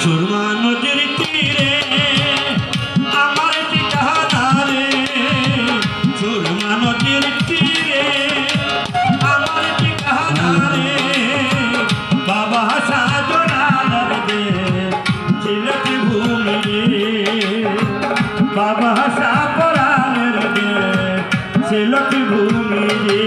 সুরমা নদীর তীরে আমার ঠিকানা রে, সুরমা নদীর তীরে আমার ঠিকানা রে, বাবা সাজনার দে সিলেটি ভূমি রে, বাবা সাপরানের দে সিলেটি ভূমি রে।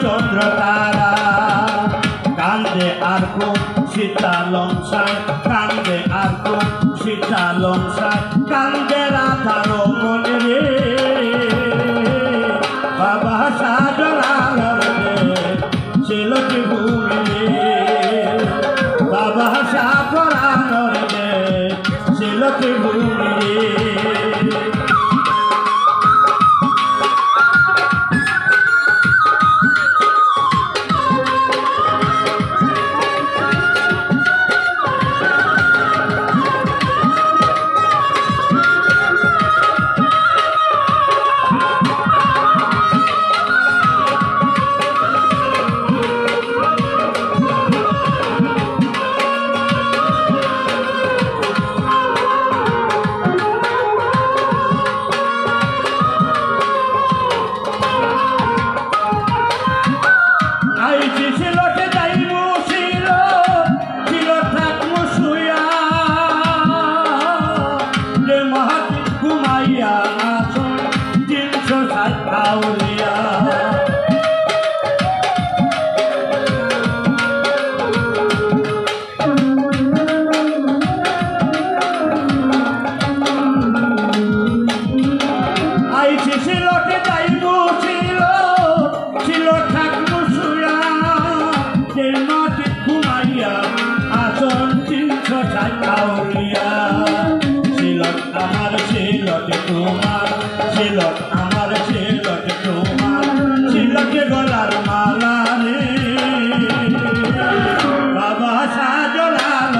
চন্দ্র তারা কান্দে আর কোন সীতা লংসায়, কান্দে আর কোন সীতা লংসায়, কান্দে রাধা রমন রে, বাবা সাজনার রে সিলেটি ভূমি রে, বাবা সাজনার রে সিলেটি ভূমি রে। আমার সিলট তোমার, সিলট আমার সিলট তোমার, সিলটে গলার মালা রে, বাবা সাজনার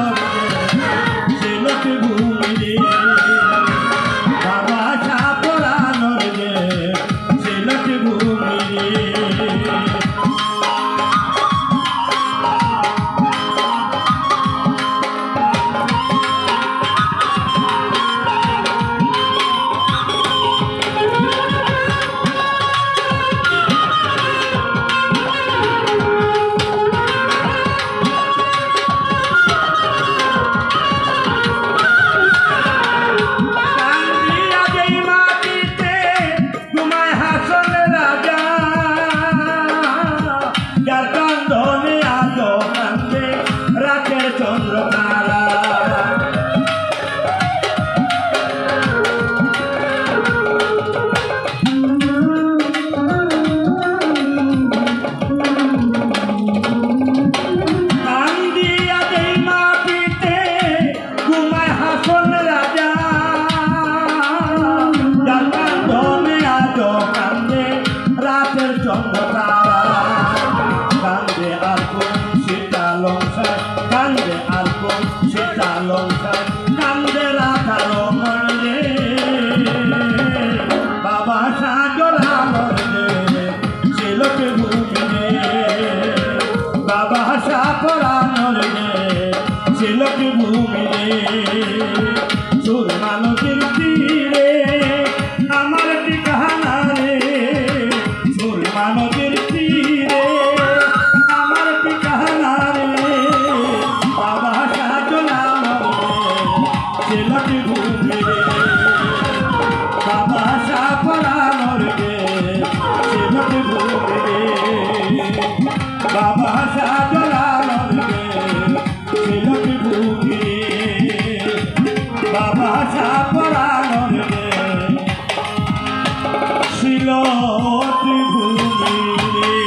সিলট ভূমি রে, বাবা সাপরানোর রে সিলট ভূমি রে। বাবা শাহজালাল রে সিলট ভূমি বাবা শাহজালাল রে সিলট ভূমি